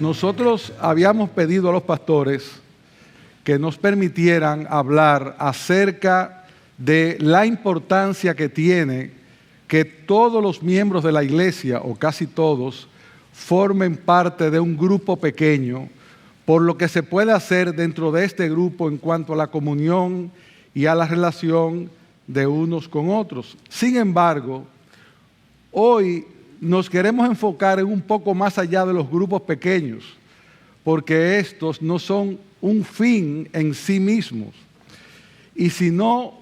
Nosotros habíamos pedido a los pastores que nos permitieran hablar acerca de la importancia que tiene que todos los miembros de la iglesia, o casi todos, formen parte de un grupo pequeño, por lo que se puede hacer dentro de este grupo en cuanto a la comunión y a la relación de unos con otros. Sin embargo, hoy nos queremos enfocar en un poco más allá de los grupos pequeños, porque estos no son un fin en sí mismos, y sino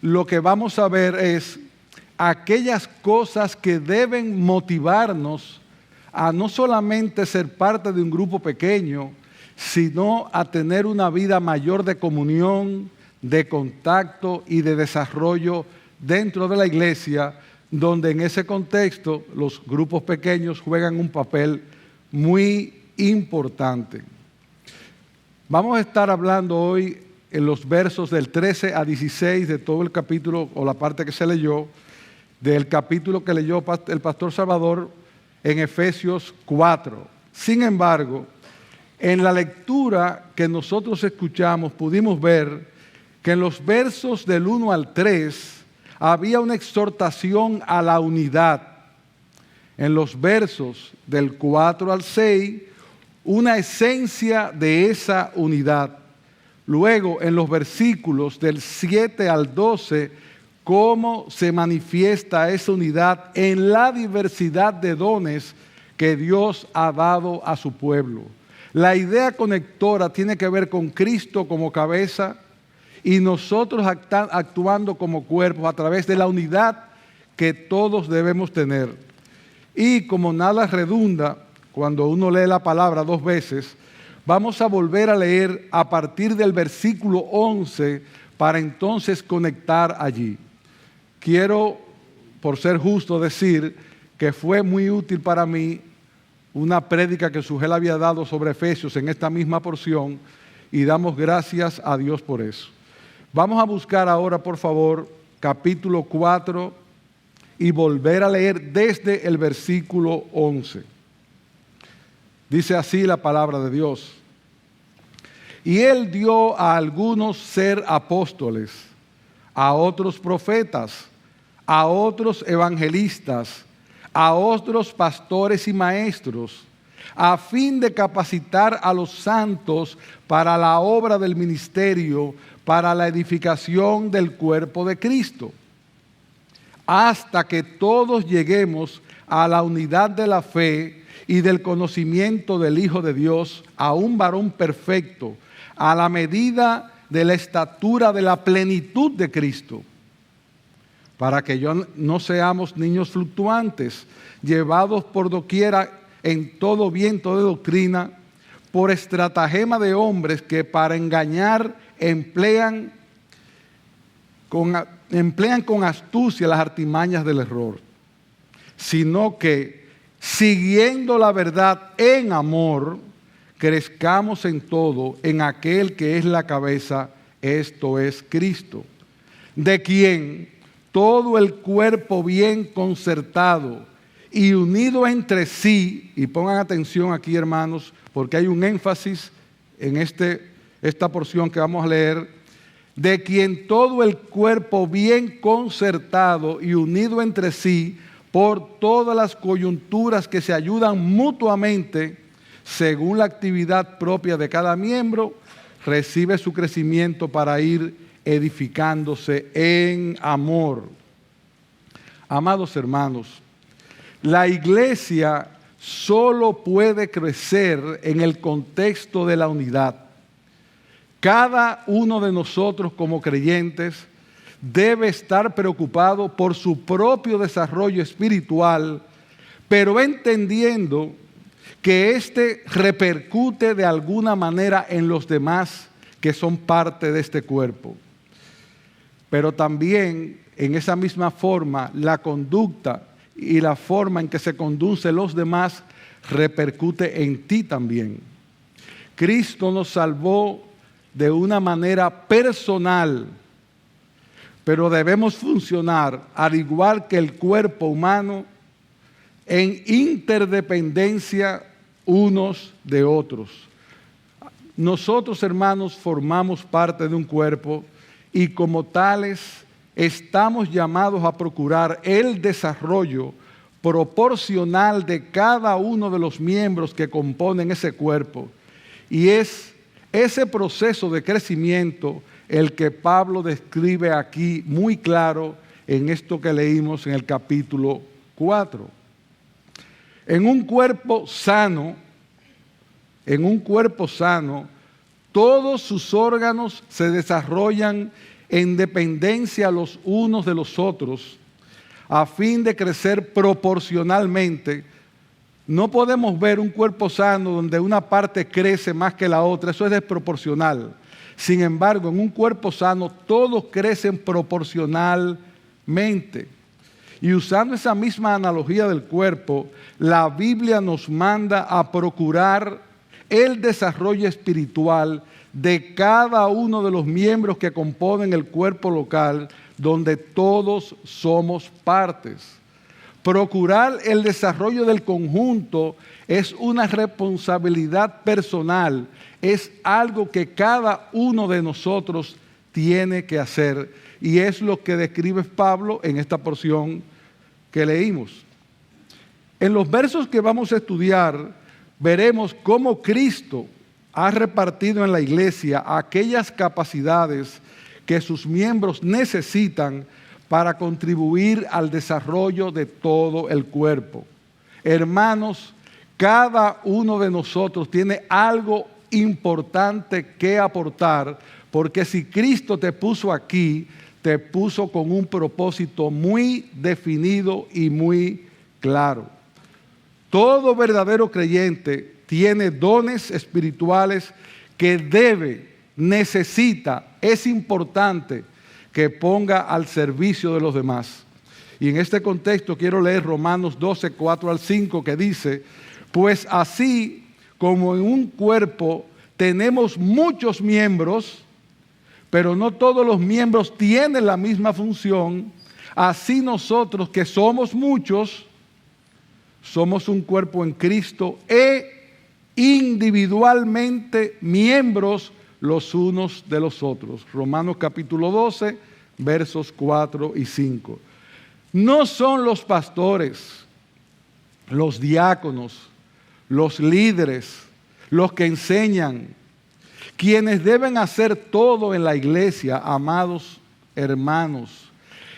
lo que vamos a ver es aquellas cosas que deben motivarnos a no solamente ser parte de un grupo pequeño, sino a tener una vida mayor de comunión, de contacto y de desarrollo dentro de la iglesia, donde en ese contexto los grupos pequeños juegan un papel muy importante. Vamos a estar hablando hoy en los versos del 13 a 16 de todo el capítulo, o la parte que se leyó, del capítulo que leyó el pastor Salvador en Efesios 4. Sin embargo, en la lectura que nosotros escuchamos pudimos ver que en los versos del 1 al 3 había una exhortación a la unidad. En los versos del 4 al 6, una esencia de esa unidad. Luego, en los versículos del 7 al 12, cómo se manifiesta esa unidad en la diversidad de dones que Dios ha dado a su pueblo. La idea conectora tiene que ver con Cristo como cabeza y nosotros actuando como cuerpo a través de la unidad que todos debemos tener. Y como nada redunda, cuando uno lee la palabra dos veces, vamos a volver a leer a partir del versículo 11 para entonces conectar allí. Quiero, por ser justo, decir que fue muy útil para mí una prédica que Sugel había dado sobre Efesios en esta misma porción y damos gracias a Dios por eso. Vamos a buscar ahora, por favor, capítulo 4 y volver a leer desde el versículo 11. Dice así la palabra de Dios. Y Él dio a algunos ser apóstoles, a otros profetas, a otros evangelistas, a otros pastores y maestros, a fin de capacitar a los santos para la obra del ministerio, para la edificación del cuerpo de Cristo, hasta que todos lleguemos a la unidad de la fe y del conocimiento del Hijo de Dios, a un varón perfecto, a la medida de la estatura de la plenitud de Cristo, para que no seamos niños fluctuantes, llevados por doquiera en todo viento de doctrina, por estratagema de hombres que para engañar emplean con astucia las artimañas del error, sino que, siguiendo la verdad en amor, crezcamos en todo en aquel que es la cabeza, esto es Cristo, de quien todo el cuerpo bien concertado y unido entre sí, y pongan atención aquí, hermanos, porque hay un énfasis en esta porción que vamos a leer, de quien todo el cuerpo bien concertado y unido entre sí por todas las coyunturas que se ayudan mutuamente según la actividad propia de cada miembro, recibe su crecimiento para ir edificándose en amor. Amados hermanos, la iglesia solo puede crecer en el contexto de la unidad. Cada uno de nosotros como creyentes debe estar preocupado por su propio desarrollo espiritual, pero entendiendo que éste repercute de alguna manera en los demás que son parte de este cuerpo. Pero también, en esa misma forma, la conducta y la forma en que se conducen los demás repercute en ti también. Cristo nos salvó de una manera personal, pero debemos funcionar al igual que el cuerpo humano en interdependencia unos de otros. Nosotros, hermanos, formamos parte de un cuerpo y como tales estamos llamados a procurar el desarrollo proporcional de cada uno de los miembros que componen ese cuerpo. Y es ese proceso de crecimiento el que Pablo describe aquí muy claro en esto que leímos en el capítulo 4. En un cuerpo sano, todos sus órganos se desarrollan en dependencia los unos de los otros, a fin de crecer proporcionalmente. No podemos ver un cuerpo sano donde una parte crece más que la otra, eso es desproporcional. Sin embargo, en un cuerpo sano todos crecen proporcionalmente. Y usando esa misma analogía del cuerpo, la Biblia nos manda a procurar el desarrollo espiritual de cada uno de los miembros que componen el cuerpo local, donde todos somos partes. Procurar el desarrollo del conjunto es una responsabilidad personal, es algo que cada uno de nosotros tiene que hacer. Y es lo que describe Pablo en esta porción que leímos. En los versos que vamos a estudiar, veremos cómo Cristo ha repartido en la iglesia aquellas capacidades que sus miembros necesitan para contribuir al desarrollo de todo el cuerpo. Hermanos, cada uno de nosotros tiene algo importante que aportar, porque si Cristo te puso aquí, te puso con un propósito muy definido y muy claro. Todo verdadero creyente tiene dones espirituales que necesita, es importante que ponga al servicio de los demás. Y en este contexto quiero leer Romanos 12, 4 al 5, que dice: pues así como en un cuerpo tenemos muchos miembros, pero no todos los miembros tienen la misma función, así nosotros que somos muchos, somos un cuerpo en Cristo e individualmente miembros los unos de los otros. Romanos capítulo 12, versos 4 y 5. No son los pastores, los diáconos, los líderes, los que enseñan, quienes deben hacer todo en la iglesia, amados hermanos.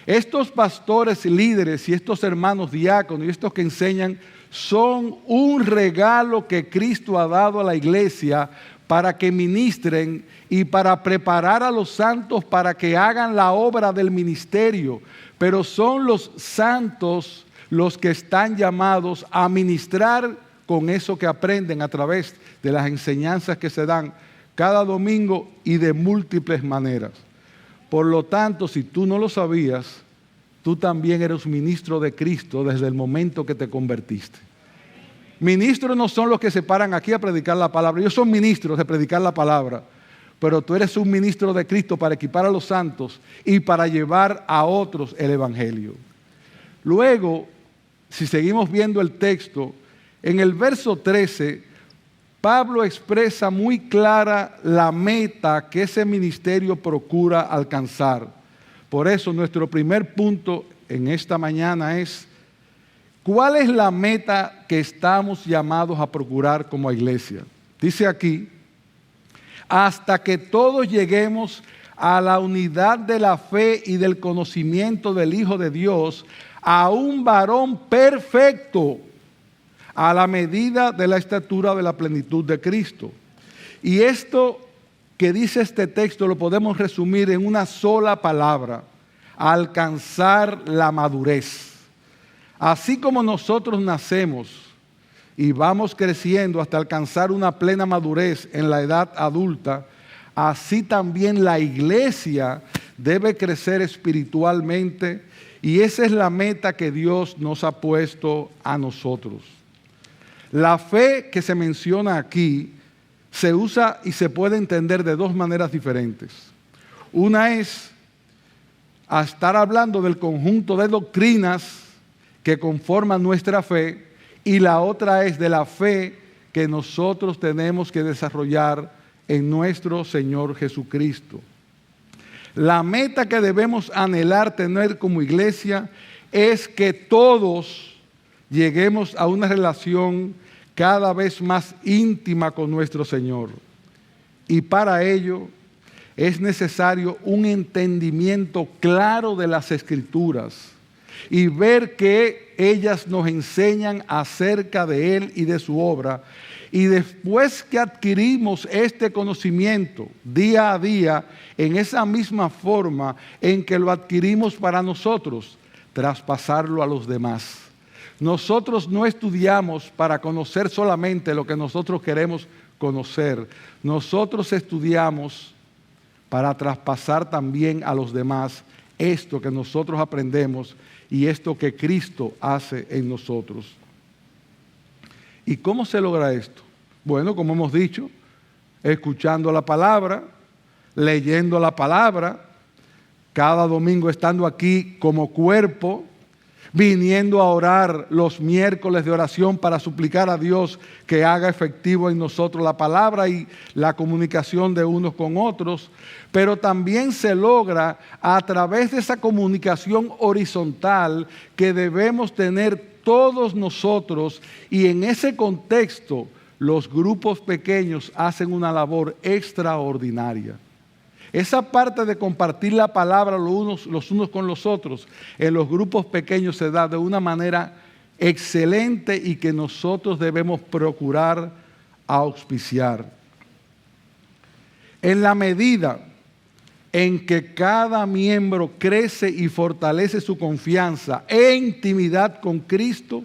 Estos pastores, líderes y estos hermanos diáconos y estos que enseñan son un regalo que Cristo ha dado a la iglesia para que ministren y para preparar a los santos para que hagan la obra del ministerio. Pero son los santos los que están llamados a ministrar con eso que aprenden a través de las enseñanzas que se dan cada domingo y de múltiples maneras. Por lo tanto, si tú no lo sabías, tú también eres ministro de Cristo desde el momento que te convertiste. Ministros no son los que se paran aquí a predicar la palabra. Ellos son ministros de predicar la palabra. Pero tú eres un ministro de Cristo para equipar a los santos y para llevar a otros el evangelio. Luego, si seguimos viendo el texto, en el verso 13, Pablo expresa muy clara la meta que ese ministerio procura alcanzar. Por eso nuestro primer punto en esta mañana es: ¿cuál es la meta que estamos llamados a procurar como iglesia? Dice aquí: hasta que todos lleguemos a la unidad de la fe y del conocimiento del Hijo de Dios, a un varón perfecto, a la medida de la estatura de la plenitud de Cristo. Y esto que dice este texto lo podemos resumir en una sola palabra: alcanzar la madurez. Así como nosotros nacemos y vamos creciendo hasta alcanzar una plena madurez en la edad adulta, así también la iglesia debe crecer espiritualmente, y esa es la meta que Dios nos ha puesto a nosotros. La fe que se menciona aquí se usa y se puede entender de dos maneras diferentes. Una es a estar hablando del conjunto de doctrinas que conforman nuestra fe, y la otra es de la fe que nosotros tenemos que desarrollar en nuestro Señor Jesucristo. La meta que debemos anhelar tener como iglesia es que todos lleguemos a una relación cada vez más íntima con nuestro Señor. Y para ello es necesario un entendimiento claro de las Escrituras y ver que ellas nos enseñan acerca de Él y de su obra. Y después que adquirimos este conocimiento día a día, en esa misma forma en que lo adquirimos para nosotros, traspasarlo a los demás. Nosotros no estudiamos para conocer solamente lo que nosotros queremos conocer. Nosotros estudiamos para traspasar también a los demás esto que nosotros aprendemos y esto que Cristo hace en nosotros. ¿Y cómo se logra esto? Bueno, como hemos dicho, escuchando la palabra, leyendo la palabra, cada domingo estando aquí como cuerpo, viniendo a orar los miércoles de oración para suplicar a Dios que haga efectivo en nosotros la palabra y la comunicación de unos con otros, pero también se logra a través de esa comunicación horizontal que debemos tener todos nosotros, y en ese contexto los grupos pequeños hacen una labor extraordinaria. Esa parte de compartir la palabra los unos con los otros en los grupos pequeños se da de una manera excelente y que nosotros debemos procurar auspiciar. En la medida en que cada miembro crece y fortalece su confianza e intimidad con Cristo,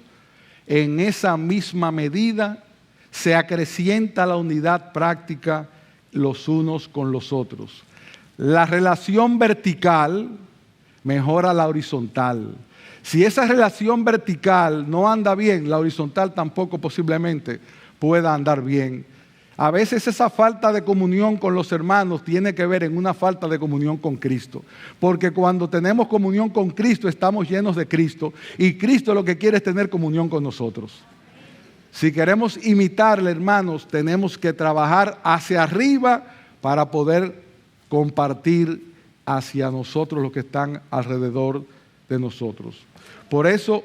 en esa misma medida se acrecienta la unidad práctica los unos con los otros. La relación vertical mejora la horizontal. Si esa relación vertical no anda bien, la horizontal tampoco posiblemente pueda andar bien. A veces esa falta de comunión con los hermanos tiene que ver en una falta de comunión con Cristo. Porque cuando tenemos comunión con Cristo, estamos llenos de Cristo. Y Cristo lo que quiere es tener comunión con nosotros. Si queremos imitarle, hermanos, tenemos que trabajar hacia arriba para poder compartir hacia nosotros los que están alrededor de nosotros. Por eso,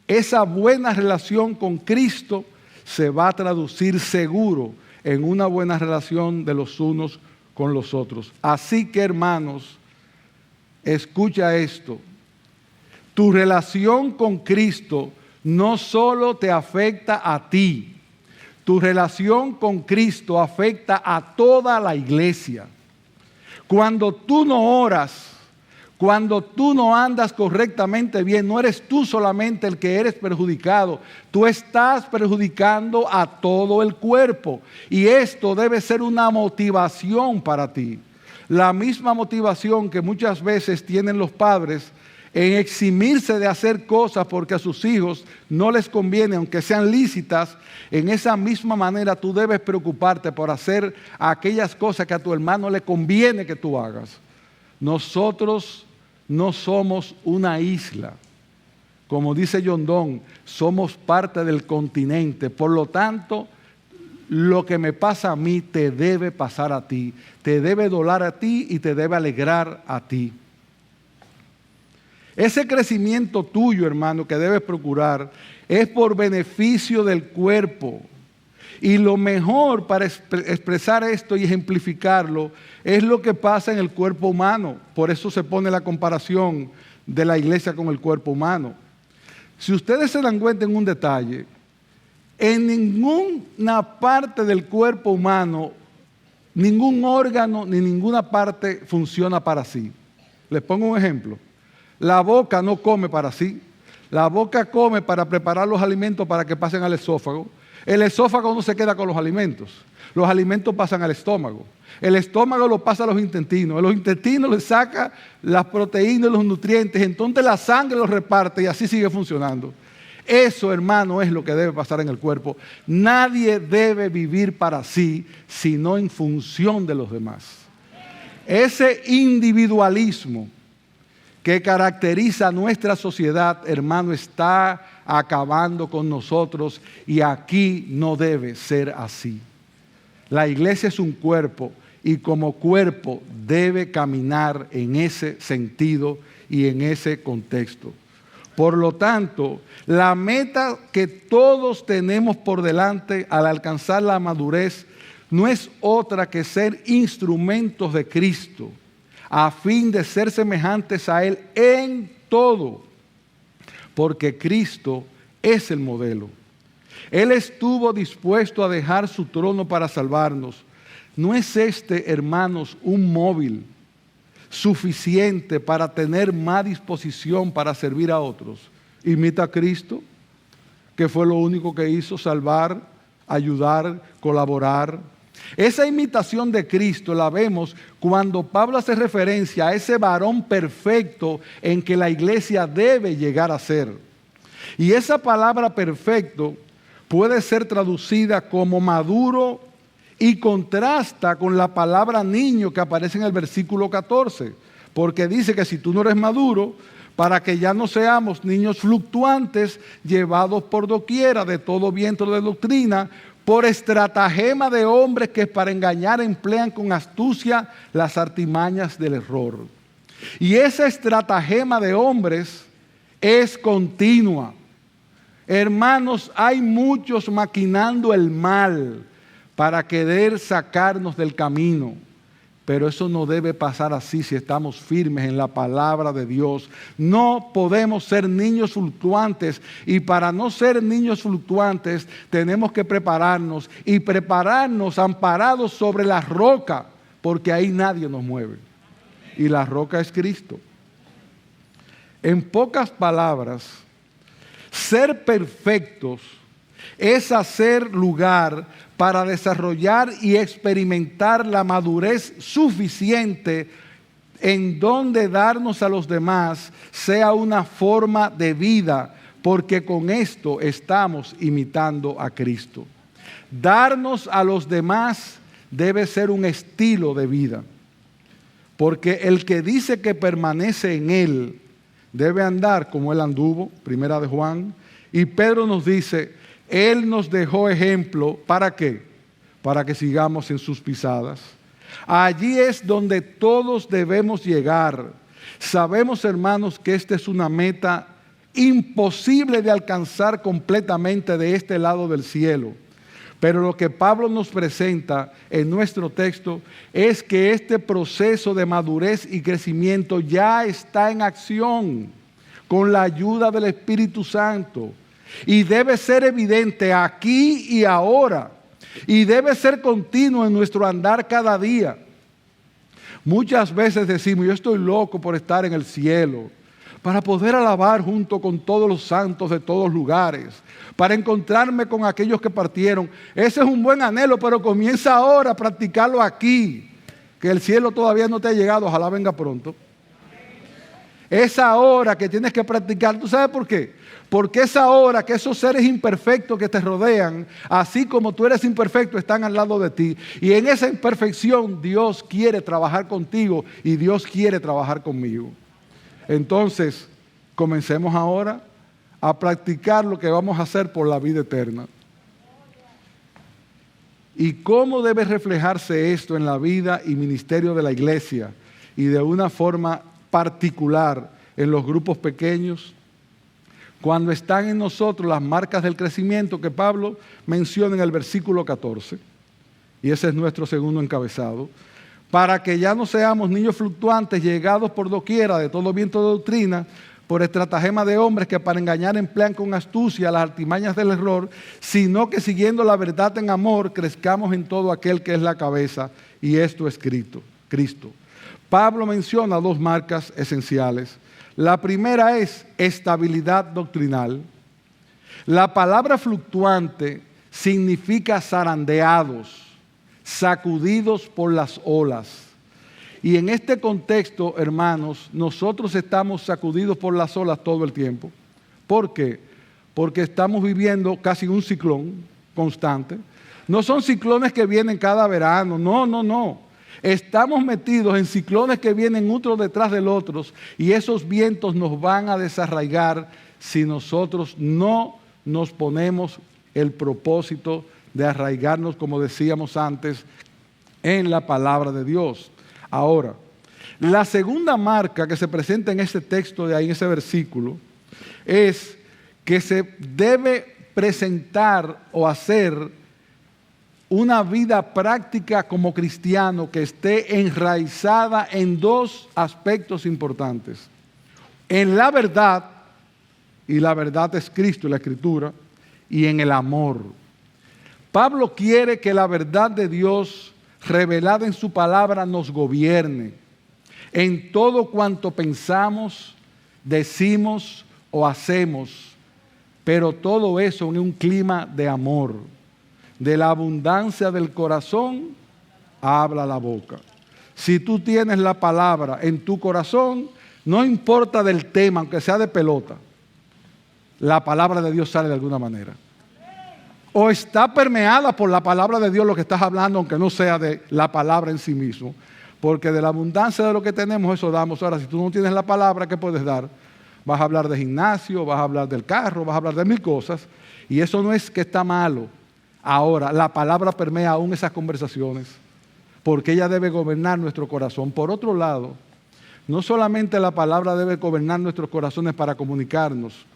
esa buena relación con Cristo se va a traducir seguro en una buena relación de los unos con los otros. Así que, hermanos, escucha esto. Tu relación con Cristo no solo te afecta a ti, tu relación con Cristo afecta a toda la iglesia. Cuando tú no oras, cuando tú no andas correctamente bien, no eres tú solamente el que eres perjudicado, tú estás perjudicando a todo el cuerpo. Y esto debe ser una motivación para ti. La misma motivación que muchas veces tienen los padres en eximirse de hacer cosas porque a sus hijos no les conviene, aunque sean lícitas. En esa misma manera tú debes preocuparte por hacer aquellas cosas que a tu hermano le conviene que tú hagas. Nosotros no somos una isla. Como dice John Donne, somos parte del continente. Por lo tanto, lo que me pasa a mí te debe pasar a ti, te debe doler a ti y te debe alegrar a ti. Ese crecimiento tuyo, hermano, que debes procurar, es por beneficio del cuerpo. Y lo mejor para expresar esto y ejemplificarlo es lo que pasa en el cuerpo humano. Por eso se pone la comparación de la iglesia con el cuerpo humano. Si ustedes se dan cuenta en un detalle, en ninguna parte del cuerpo humano, ningún órgano ni ninguna parte funciona para sí. Les pongo un ejemplo. La boca no come para sí. La boca come para preparar los alimentos para que pasen al esófago. El esófago no se queda con los alimentos pasan al estómago. El estómago lo pasa a los intestinos. Los intestinos le saca las proteínas y los nutrientes. Entonces la sangre los reparte y así sigue funcionando. Eso, hermano, es lo que debe pasar en el cuerpo. Nadie debe vivir para sí, sino en función de los demás. Ese individualismo que caracteriza a nuestra sociedad, hermano, está acabando con nosotros, y aquí no debe ser así. La iglesia es un cuerpo y como cuerpo debe caminar en ese sentido y en ese contexto. Por lo tanto, la meta que todos tenemos por delante al alcanzar la madurez no es otra que ser instrumentos de Cristo, a fin de ser semejantes a Él en todo, porque Cristo es el modelo. Él estuvo dispuesto a dejar su trono para salvarnos. ¿No es este, hermanos, un móvil suficiente para tener más disposición para servir a otros? Imita a Cristo, que fue lo único que hizo: salvar, ayudar, colaborar. Esa imitación de Cristo la vemos cuando Pablo hace referencia a ese varón perfecto en que la iglesia debe llegar a ser. Y esa palabra perfecto puede ser traducida como maduro y contrasta con la palabra niño que aparece en el versículo 14, porque dice que si tú no eres maduro, para que ya no seamos niños fluctuantes, llevados por doquiera de todo viento de doctrina, por estratagema de hombres que para engañar emplean con astucia las artimañas del error. Y esa estratagema de hombres es continua. Hermanos, hay muchos maquinando el mal para querer sacarnos del camino. Pero eso no debe pasar así si estamos firmes en la palabra de Dios. No podemos ser niños fluctuantes, y para no ser niños fluctuantes tenemos que prepararnos, y prepararnos amparados sobre la roca, porque ahí nadie nos mueve. Y la roca es Cristo. En pocas palabras, ser perfectos es hacer lugar para desarrollar y experimentar la madurez suficiente en donde darnos a los demás sea una forma de vida, porque con esto estamos imitando a Cristo. Darnos a los demás debe ser un estilo de vida, porque el que dice que permanece en Él debe andar como Él anduvo, primera de Juan, y Pedro nos dice: Él nos dejó ejemplo, ¿para qué? Para que sigamos en sus pisadas. Allí es donde todos debemos llegar. Sabemos, hermanos, que esta es una meta imposible de alcanzar completamente de este lado del cielo. Pero lo que Pablo nos presenta en nuestro texto es que este proceso de madurez y crecimiento ya está en acción con la ayuda del Espíritu Santo. Y debe ser evidente aquí y ahora. Y debe ser continuo en nuestro andar cada día. Muchas veces decimos: yo estoy loco por estar en el cielo, para poder alabar junto con todos los santos de todos lugares, para encontrarme con aquellos que partieron. Ese es un buen anhelo, pero comienza ahora a practicarlo aquí, que el cielo todavía no te ha llegado, ojalá venga pronto. Es ahora que tienes que practicar. ¿Tú sabes por qué? Porque es ahora que esos seres imperfectos que te rodean, así como tú eres imperfecto, están al lado de ti. Y en esa imperfección Dios quiere trabajar contigo y Dios quiere trabajar conmigo. Entonces, comencemos ahora a practicar lo que vamos a hacer por la vida eterna. ¿Y cómo debe reflejarse esto en la vida y ministerio de la iglesia? Y de una forma particular en los grupos pequeños, cuando están en nosotros las marcas del crecimiento que Pablo menciona en el versículo 14, y ese es nuestro segundo encabezado, para que ya no seamos niños fluctuantes, llegados por doquiera de todo viento de doctrina, por estratagema de hombres que para engañar emplean con astucia las artimañas del error, sino que siguiendo la verdad en amor, crezcamos en todo aquel que es la cabeza, y esto es Cristo. Pablo menciona dos marcas esenciales. La primera es estabilidad doctrinal. La palabra fluctuante significa zarandeados, sacudidos por las olas. Y en este contexto, hermanos, nosotros estamos sacudidos por las olas todo el tiempo. ¿Por qué? Porque estamos viviendo casi un ciclón constante. No son ciclones que vienen cada verano, no. Estamos metidos en ciclones que vienen otros detrás del otro, y esos vientos nos van a desarraigar si nosotros no nos ponemos el propósito de arraigarnos, como decíamos antes, en la palabra de Dios. Ahora, la segunda marca que se presenta en ese texto de ahí, en ese versículo, es que se debe presentar o hacer una vida práctica como cristiano que esté enraizada en dos aspectos importantes: en la verdad, y la verdad es Cristo y la Escritura, y en el amor. Pablo quiere que la verdad de Dios revelada en su palabra nos gobierne en todo cuanto pensamos, decimos o hacemos, pero todo eso en un clima de amor. De la abundancia del corazón habla la boca. Si tú tienes la palabra en tu corazón, no importa del tema, aunque sea de pelota, la palabra de Dios sale de alguna manera. O está permeada por la palabra de Dios lo que estás hablando, aunque no sea de la palabra en sí mismo. Porque de la abundancia de lo que tenemos, eso damos. Ahora, si tú no tienes la palabra, ¿qué puedes dar? Vas a hablar de gimnasio, vas a hablar del carro, vas a hablar de mil cosas. Y eso no es que está malo. Ahora, la palabra permea aún esas conversaciones, porque ella debe gobernar nuestro corazón. Por otro lado, no solamente la palabra debe gobernar nuestros corazones para comunicarnos,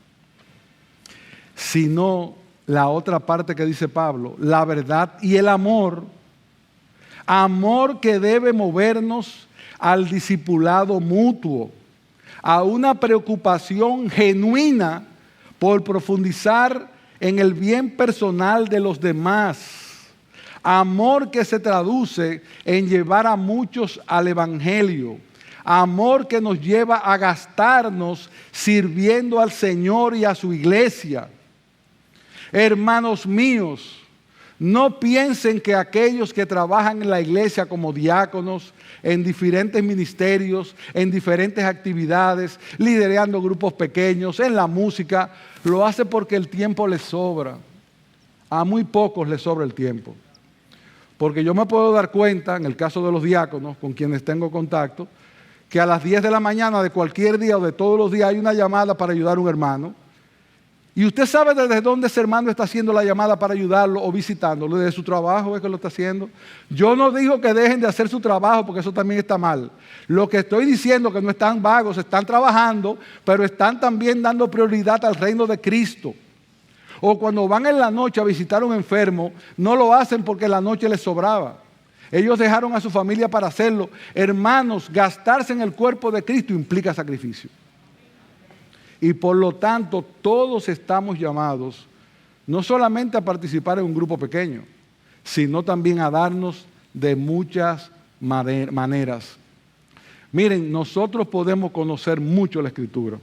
sino la otra parte que dice Pablo, la verdad y el amor. Amor que debe movernos al discipulado mutuo, a una preocupación genuina por profundizar en el bien personal de los demás. Amor que se traduce en llevar a muchos al Evangelio. Amor que nos lleva a gastarnos sirviendo al Señor y a su iglesia. Hermanos míos, no piensen que aquellos que trabajan en la iglesia como diáconos, en diferentes ministerios, en diferentes actividades, liderando grupos pequeños, en la música, lo hace porque el tiempo les sobra. A muy pocos les sobra el tiempo. Porque yo me puedo dar cuenta, en el caso de los diáconos, con quienes tengo contacto, que a las 10 de la mañana de cualquier día o de todos los días hay una llamada para ayudar a un hermano. Y usted sabe desde dónde ese hermano está haciendo la llamada para ayudarlo o visitándolo. Desde su trabajo es que lo está haciendo. Yo no digo que dejen de hacer su trabajo, porque eso también está mal. Lo que estoy diciendo es que no están vagos, están trabajando, pero están también dando prioridad al reino de Cristo. O cuando van en la noche a visitar a un enfermo, no lo hacen porque la noche les sobraba. Ellos dejaron a su familia para hacerlo. Hermanos, gastarse en el cuerpo de Cristo implica sacrificio. Y por lo tanto, todos estamos llamados no solamente a participar en un grupo pequeño, sino también a darnos de muchas maneras. Miren, nosotros podemos conocer mucho la Escritura.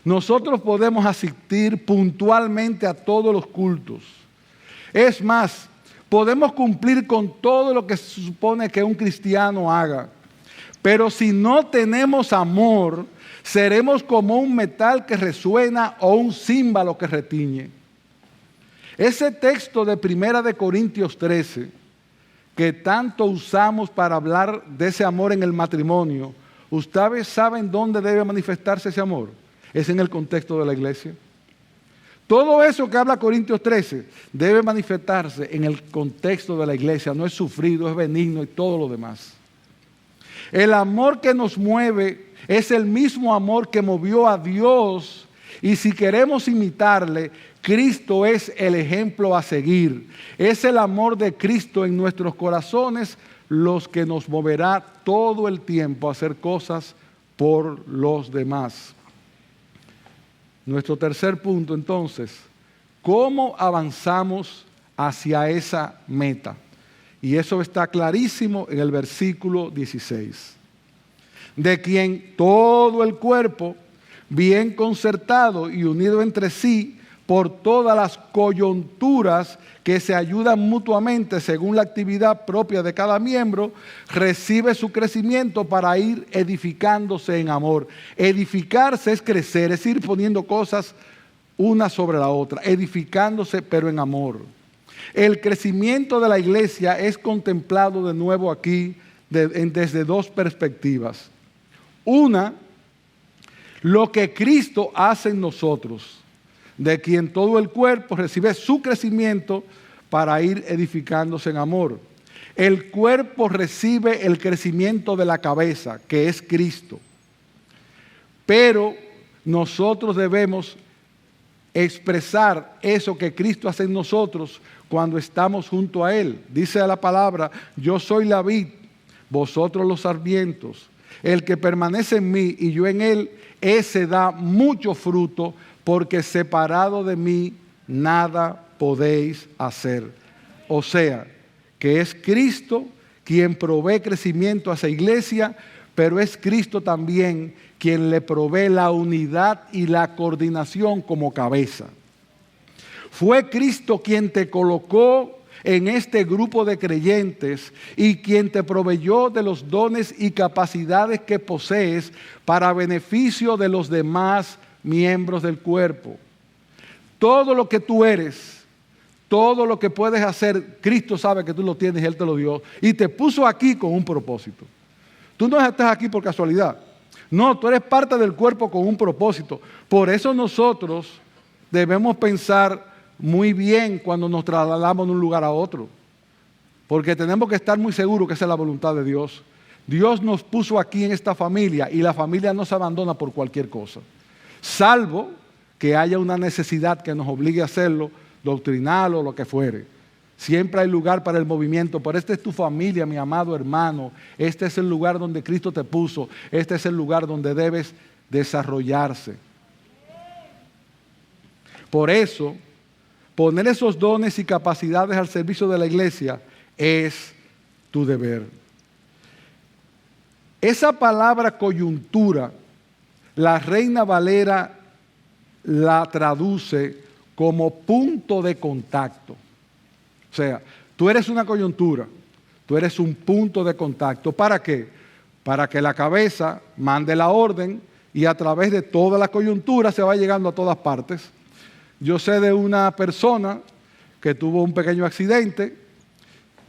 Nosotros podemos asistir puntualmente a todos los cultos. Es más, podemos cumplir con todo lo que se supone que un cristiano haga. Pero si no tenemos amor, seremos como un metal que resuena o un címbalo que retiñe. Ese texto de 1 Corintios 13, que tanto usamos para hablar de ese amor en el matrimonio, ¿ustedes saben dónde debe manifestarse ese amor? Es en el contexto de la iglesia. Todo eso que habla Corintios 13 debe manifestarse en el contexto de la iglesia. No es sufrido, es benigno y todo lo demás. El amor que nos mueve es el mismo amor que movió a Dios, y si queremos imitarle, Cristo es el ejemplo a seguir. Es el amor de Cristo en nuestros corazones los que nos moverá todo el tiempo a hacer cosas por los demás. Nuestro tercer punto, entonces, ¿cómo avanzamos hacia esa meta? Y eso está clarísimo en el versículo 16. De quien todo el cuerpo, bien concertado y unido entre sí por todas las coyunturas que se ayudan mutuamente según la actividad propia de cada miembro, recibe su crecimiento para ir edificándose en amor. Edificarse es crecer, es ir poniendo cosas una sobre la otra, edificándose pero en amor. El crecimiento de la iglesia es contemplado de nuevo aquí desde dos perspectivas. Una, lo que Cristo hace en nosotros, de quien todo el cuerpo recibe su crecimiento para ir edificándose en amor. El cuerpo recibe el crecimiento de la cabeza, que es Cristo. Pero nosotros debemos expresar eso que Cristo hace en nosotros cuando estamos junto a Él. Dice la palabra, yo soy la vid, vosotros los sarmientos. El que permanece en mí y yo en Él, ese da mucho fruto, porque separado de mí nada podéis hacer. O sea, que es Cristo quien provee crecimiento a esa iglesia, pero es Cristo también quien le provee la unidad y la coordinación como cabeza. Fue Cristo quien te colocó en este grupo de creyentes y quien te proveyó de los dones y capacidades que posees para beneficio de los demás miembros del cuerpo. Todo lo que tú eres, todo lo que puedes hacer, Cristo sabe que tú lo tienes y Él te lo dio y te puso aquí con un propósito. Tú no estás aquí por casualidad. No, tú eres parte del cuerpo con un propósito. Por eso nosotros debemos pensar muy bien cuando nos trasladamos de un lugar a otro. Porque tenemos que estar muy seguros que esa es la voluntad de Dios. Dios nos puso aquí en esta familia y la familia no se abandona por cualquier cosa. Salvo que haya una necesidad que nos obligue a hacerlo, doctrinal o lo que fuere. Siempre hay lugar para el movimiento, pero esta es tu familia, mi amado hermano. Este es el lugar donde Cristo te puso. Este es el lugar donde debes desarrollarse. Por eso, poner esos dones y capacidades al servicio de la iglesia es tu deber. Esa palabra coyuntura, la Reina Valera la traduce como punto de contacto. O sea, tú eres una coyuntura, tú eres un punto de contacto. ¿Para qué? Para que la cabeza mande la orden y a través de toda la coyuntura se va llegando a todas partes. Yo sé de una persona que tuvo un pequeño accidente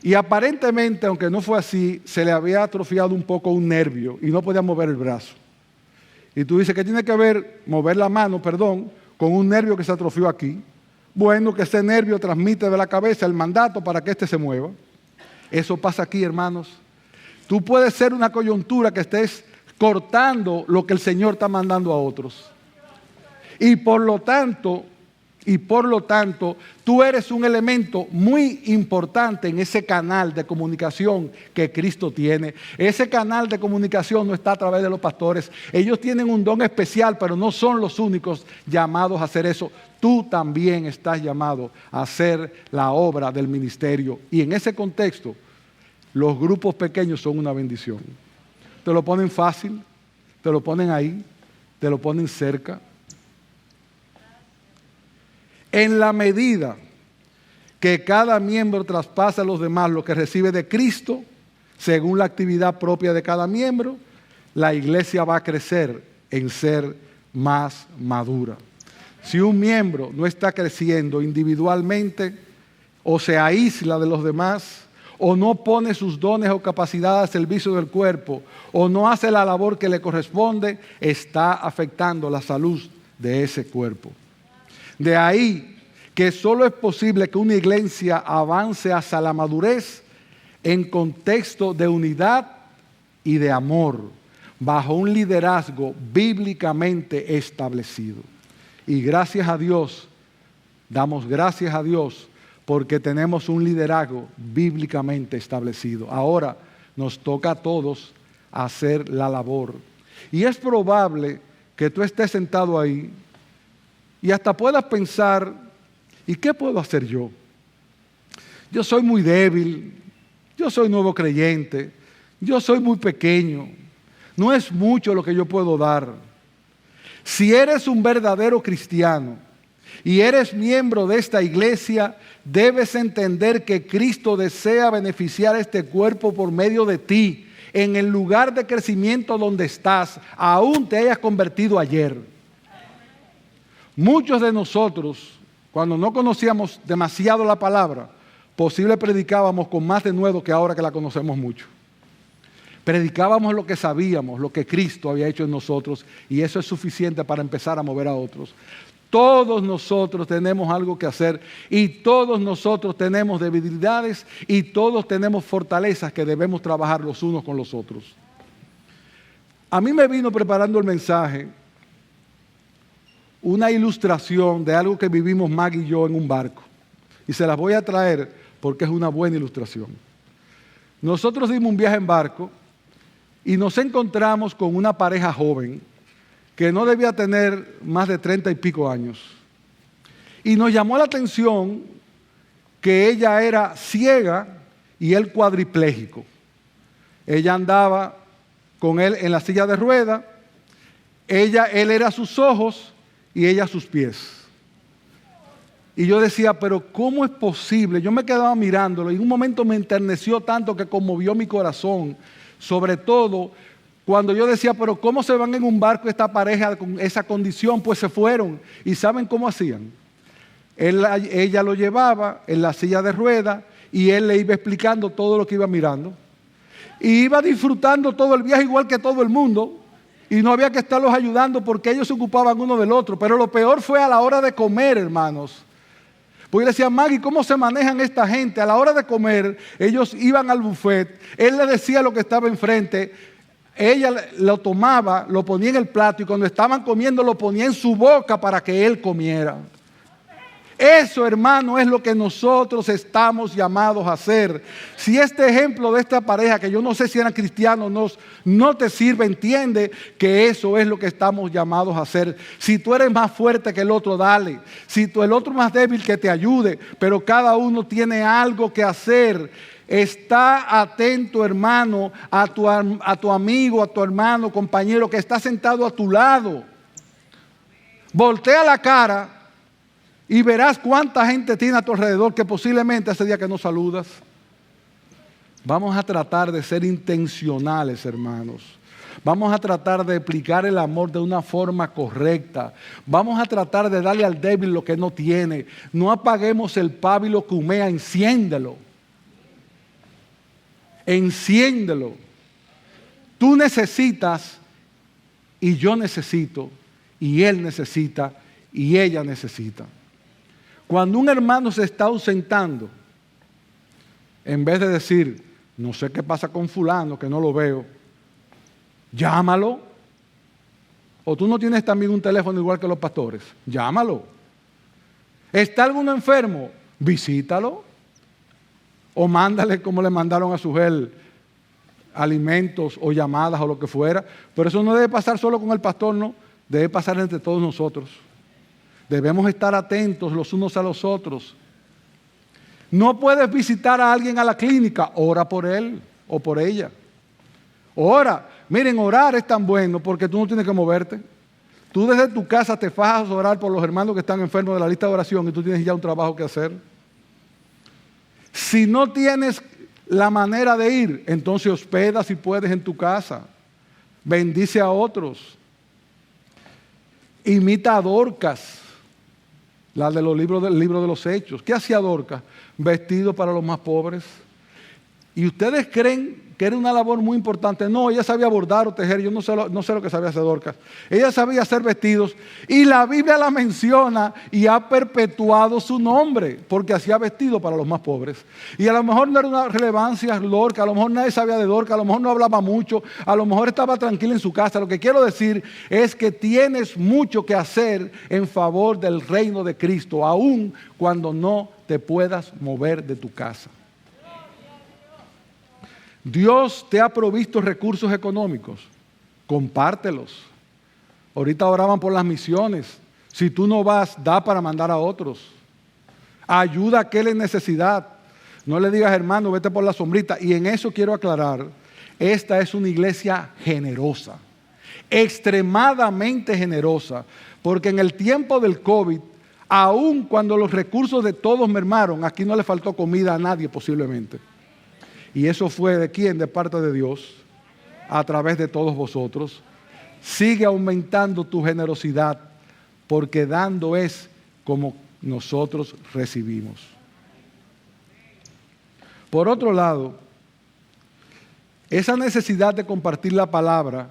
y aparentemente, aunque no fue así, se le había atrofiado un poco un nervio y no podía mover el brazo. Y tú dices, ¿qué tiene que ver mover la mano, con un nervio que se atrofió aquí? Bueno, que ese nervio transmite de la cabeza el mandato para que éste se mueva. Eso pasa aquí, hermanos. Tú puedes ser una coyuntura que estés cortando lo que el Señor está mandando a otros. Y por lo tanto, tú eres un elemento muy importante en ese canal de comunicación que Cristo tiene. Ese canal de comunicación no está a través de los pastores. Ellos tienen un don especial, pero no son los únicos llamados a hacer eso. Tú también estás llamado a hacer la obra del ministerio. Y en ese contexto, los grupos pequeños son una bendición. Te lo ponen fácil, te lo ponen ahí, te lo ponen cerca. En la medida que cada miembro traspasa a los demás lo que recibe de Cristo, según la actividad propia de cada miembro, la iglesia va a crecer en ser más madura. Si un miembro no está creciendo individualmente, o se aísla de los demás, o no pone sus dones o capacidades al servicio del cuerpo, o no hace la labor que le corresponde, está afectando la salud de ese cuerpo. De ahí que solo es posible que una iglesia avance hacia la madurez en contexto de unidad y de amor, bajo un liderazgo bíblicamente establecido. Y gracias a Dios, damos gracias a Dios porque tenemos un liderazgo bíblicamente establecido. Ahora nos toca a todos hacer la labor. Y es probable que tú estés sentado ahí y hasta puedas pensar, ¿y qué puedo hacer yo? Yo soy muy débil, yo soy nuevo creyente, yo soy muy pequeño, no es mucho lo que yo puedo dar. Si eres un verdadero cristiano y eres miembro de esta iglesia, debes entender que Cristo desea beneficiar este cuerpo por medio de ti, en el lugar de crecimiento donde estás, aún te hayas convertido ayer. Muchos de nosotros, cuando no conocíamos demasiado la palabra, posible predicábamos con más denuedo que ahora que la conocemos mucho. Predicábamos lo que sabíamos, lo que Cristo había hecho en nosotros, y eso es suficiente para empezar a mover a otros. Todos nosotros tenemos algo que hacer y todos nosotros tenemos debilidades y todos tenemos fortalezas que debemos trabajar los unos con los otros. A mí me vino preparando el mensaje una ilustración de algo que vivimos Maggie y yo en un barco. Y se las voy a traer porque es una buena ilustración. Nosotros dimos un viaje en barco y nos encontramos con una pareja joven que no debía tener más de 30 y pico años. Y nos llamó la atención que ella era ciega y él cuadripléjico. Ella andaba con él en la silla de ruedas, él era sus ojos y ella sus pies. Y yo decía, pero ¿cómo es posible? Yo me quedaba mirándolo y en un momento me enterneció tanto que conmovió mi corazón, sobre todo cuando yo decía, pero ¿cómo se van en un barco esta pareja con esa condición? Pues se fueron. ¿Y saben cómo hacían? Ella lo llevaba en la silla de ruedas y él le iba explicando todo lo que iba mirando. Y iba disfrutando todo el viaje igual que todo el mundo. Y no había que estarlos ayudando porque ellos se ocupaban uno del otro. Pero lo peor fue a la hora de comer, hermanos. Porque le decía, Maggie, ¿cómo se manejan esta gente? A la hora de comer, ellos iban al buffet. Él le decía lo que estaba enfrente. Ella lo tomaba, lo ponía en el plato y cuando estaban comiendo lo ponía en su boca para que él comiera. Eso, hermano, es lo que nosotros estamos llamados a hacer. Si este ejemplo de esta pareja, que yo no sé si eran cristianos, no te sirve, entiende que eso es lo que estamos llamados a hacer. Si tú eres más fuerte que el otro, dale. Si el otro es más débil, que te ayude. Pero cada uno tiene algo que hacer. Está atento, hermano, a tu amigo, a tu hermano, compañero que está sentado a tu lado. Voltea la cara y verás cuánta gente tiene a tu alrededor que posiblemente ese día que no saludas. Vamos a tratar de ser intencionales, hermanos. Vamos a tratar de explicar el amor de una forma correcta. Vamos a tratar de darle al débil lo que no tiene. No apaguemos el pábilo que humea, enciéndelo. Enciéndelo. Tú necesitas y yo necesito y él necesita y ella necesita. Cuando un hermano se está ausentando, en vez de decir, no sé qué pasa con fulano que no lo veo, llámalo. O tú no tienes también un teléfono igual que los pastores, llámalo. ¿Está alguno enfermo? Visítalo. O mándale como le mandaron a Sugel alimentos o llamadas o lo que fuera. Pero eso no debe pasar solo con el pastor, no. Debe pasar entre todos nosotros. Debemos estar atentos los unos a los otros. No puedes visitar a alguien a la clínica, ora por él o por ella. Ora. Miren, orar es tan bueno porque tú no tienes que moverte. Tú desde tu casa te fajas a orar por los hermanos que están enfermos de la lista de oración y tú tienes ya un trabajo que hacer. Si no tienes la manera de ir, entonces hospeda si puedes en tu casa. Bendice a otros. Imita a Dorcas, la de los libros del libro de los Hechos. ¿Qué hacía Dorcas? Vestido para los más pobres. ¿Y ustedes creen que era una labor muy importante? No, ella sabía bordar o tejer, yo no sé lo que sabía hacer Dorcas. Ella sabía hacer vestidos y la Biblia la menciona y ha perpetuado su nombre porque hacía vestidos para los más pobres. Y a lo mejor no era una relevancia Dorcas, a lo mejor nadie sabía de Dorcas, a lo mejor no hablaba mucho, a lo mejor estaba tranquila en su casa. Lo que quiero decir es que tienes mucho que hacer en favor del reino de Cristo, aun cuando no te puedas mover de tu casa. Dios te ha provisto recursos económicos, compártelos. Ahorita oraban por las misiones. Si tú no vas, da para mandar a otros. Ayuda a aquel en necesidad. No le digas, hermano, vete por la sombrita. Y en eso quiero aclarar, esta es una iglesia generosa, extremadamente generosa, porque en el tiempo del COVID, aun cuando los recursos de todos mermaron, aquí no le faltó comida a nadie posiblemente. Y eso fue ¿de quién? De parte de Dios, a través de todos vosotros. Sigue aumentando tu generosidad, porque dando es como nosotros recibimos. Por otro lado, esa necesidad de compartir la palabra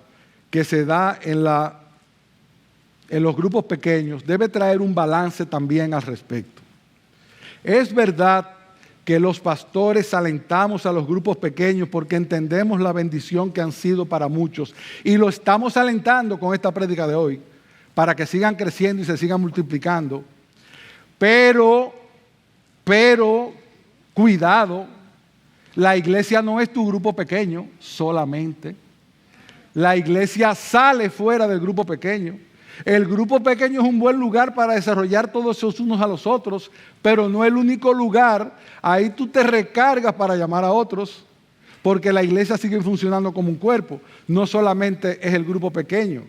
que se da en los grupos pequeños debe traer un balance también al respecto. Es verdad que los pastores alentamos a los grupos pequeños porque entendemos la bendición que han sido para muchos y lo estamos alentando con esta prédica de hoy para que sigan creciendo y se sigan multiplicando. Pero, cuidado, la iglesia no es tu grupo pequeño solamente. La iglesia sale fuera del grupo pequeño. El grupo pequeño es un buen lugar para desarrollar todos esos unos a los otros, pero no el único lugar. Ahí tú te recargas para llamar a otros, porque la iglesia sigue funcionando como un cuerpo. No solamente es el grupo pequeño.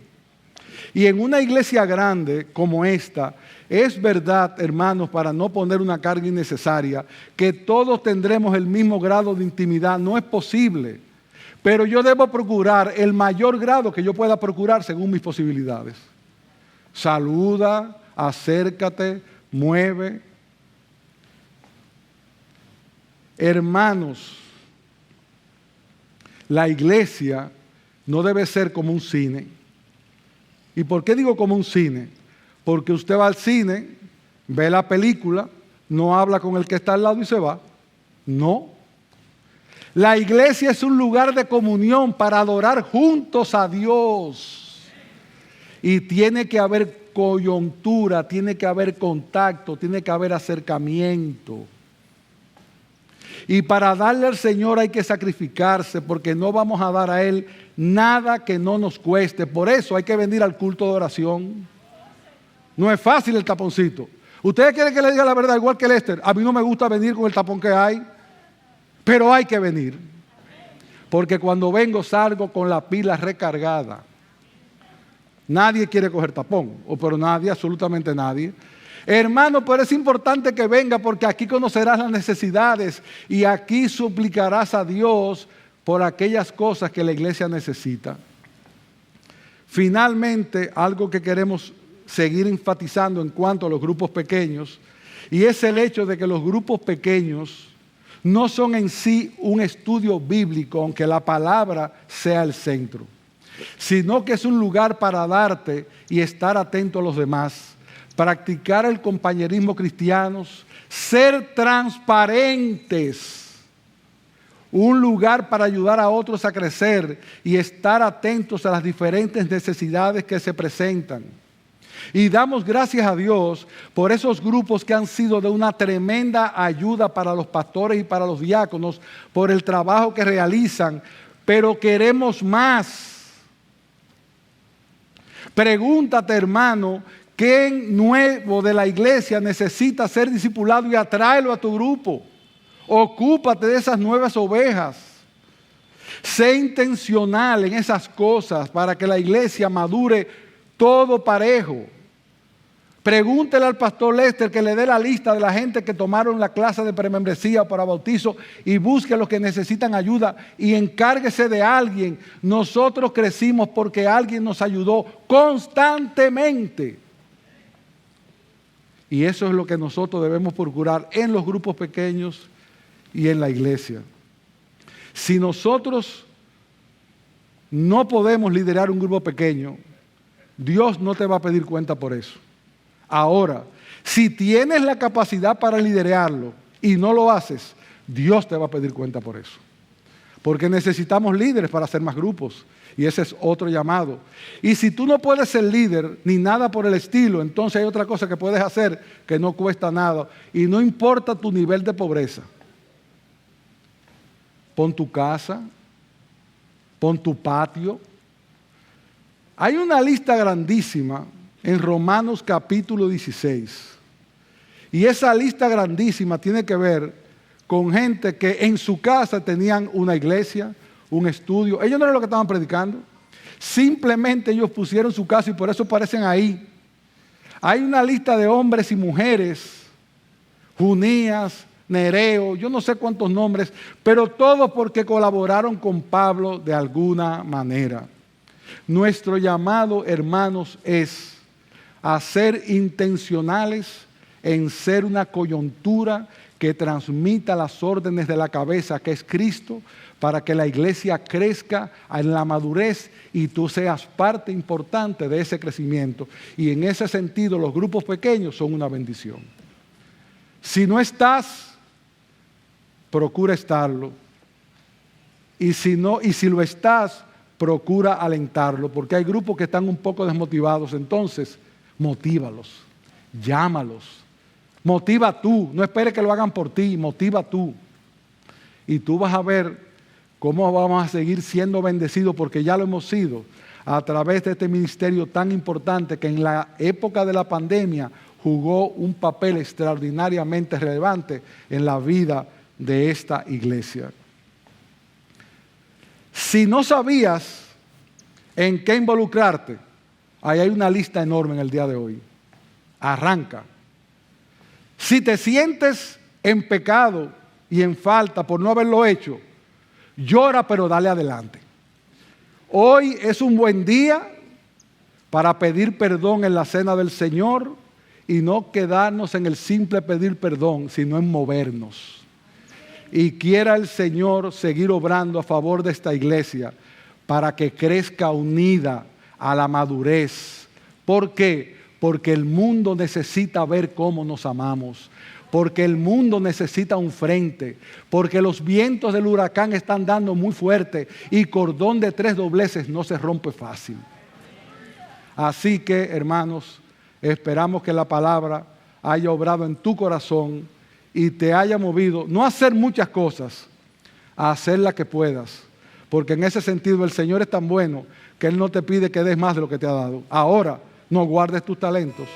Y en una iglesia grande como esta, es verdad, hermanos, para no poner una carga innecesaria, que todos tendremos el mismo grado de intimidad. No es posible. Pero yo debo procurar el mayor grado que yo pueda procurar según mis posibilidades. Saluda, acércate, mueve. Hermanos, la iglesia no debe ser como un cine. ¿Y por qué digo como un cine? Porque usted va al cine, ve la película, no habla con el que está al lado y se va. No. La iglesia es un lugar de comunión para adorar juntos a Dios. Y tiene que haber coyuntura, tiene que haber contacto, tiene que haber acercamiento. Y para darle al Señor hay que sacrificarse, porque no vamos a dar a Él nada que no nos cueste. Por eso hay que venir al culto de oración. No es fácil el taponcito. ¿Ustedes quieren que le diga la verdad igual que Lester? A mí no me gusta venir con el tapón que hay, pero hay que venir. Porque cuando vengo salgo con la pila recargada. Nadie quiere coger tapón, pero nadie, absolutamente nadie. Hermano, pero es importante que venga porque aquí conocerás las necesidades y aquí suplicarás a Dios por aquellas cosas que la iglesia necesita. Finalmente, algo que queremos seguir enfatizando en cuanto a los grupos pequeños, y es el hecho de que los grupos pequeños no son en sí un estudio bíblico, aunque la palabra sea el centro, sino que es un lugar para darte y estar atento a los demás, practicar el compañerismo cristiano, ser transparentes, un lugar para ayudar a otros a crecer y estar atentos a las diferentes necesidades que se presentan. Y damos gracias a Dios por esos grupos que han sido de una tremenda ayuda para los pastores y para los diáconos, por el trabajo que realizan, pero queremos más. Pregúntate, hermano, ¿quién nuevo de la iglesia necesita ser discipulado y atráelo a tu grupo? Ocúpate de esas nuevas ovejas. Sé intencional en esas cosas para que la iglesia madure todo parejo. Pregúntele al pastor Lester que le dé la lista de la gente que tomaron la clase de premembresía para bautizo y busque a los que necesitan ayuda y encárguese de alguien. Nosotros crecimos porque alguien nos ayudó constantemente. Y eso es lo que nosotros debemos procurar en los grupos pequeños y en la iglesia. Si nosotros no podemos liderar un grupo pequeño, Dios no te va a pedir cuenta por eso. Ahora, si tienes la capacidad para liderarlo y no lo haces, Dios te va a pedir cuenta por eso. Porque necesitamos líderes para hacer más grupos. Y ese es otro llamado. Y si tú no puedes ser líder ni nada por el estilo, entonces hay otra cosa que puedes hacer que no cuesta nada. Y no importa tu nivel de pobreza. Pon tu casa, pon tu patio. Hay una lista grandísima en Romanos capítulo 16. Y esa lista grandísima tiene que ver con gente que en su casa tenían una iglesia, un estudio. Ellos no eran los que estaban predicando. Simplemente ellos pusieron su casa y por eso aparecen ahí. Hay una lista de hombres y mujeres, Junías, Nereo, yo no sé cuántos nombres, pero todos porque colaboraron con Pablo de alguna manera. Nuestro llamado, hermanos, es a ser intencionales en ser una coyuntura que transmita las órdenes de la cabeza, que es Cristo, para que la iglesia crezca en la madurez y tú seas parte importante de ese crecimiento. Y en ese sentido, los grupos pequeños son una bendición. Si no estás, procura estarlo. Y si lo estás, procura alentarlo, porque hay grupos que están un poco desmotivados. Entonces, motívalos, llámalos. Motiva tú, no esperes que lo hagan por ti, motiva tú. Y tú vas a ver cómo vamos a seguir siendo bendecidos, porque ya lo hemos sido, a través de este ministerio tan importante que en la época de la pandemia jugó un papel extraordinariamente relevante en la vida de esta iglesia. Si no sabías en qué involucrarte, ahí hay una lista enorme en el día de hoy. Arranca. Si te sientes en pecado y en falta por no haberlo hecho, llora, pero dale adelante. Hoy es un buen día para pedir perdón en la cena del Señor y no quedarnos en el simple pedir perdón, sino en movernos. Y quiera el Señor seguir obrando a favor de esta iglesia para que crezca unida a la madurez. ¿Por qué? Porque el mundo necesita ver cómo nos amamos. Porque el mundo necesita un frente. Porque los vientos del huracán están dando muy fuerte y cordón de 3 dobleces no se rompe fácil. Así que, hermanos, esperamos que la palabra haya obrado en tu corazón y te haya movido, no a hacer muchas cosas, a hacer las que puedas. Porque en ese sentido el Señor es tan bueno que Él no te pide que des más de lo que te ha dado. Ahora, no guardes tus talentos.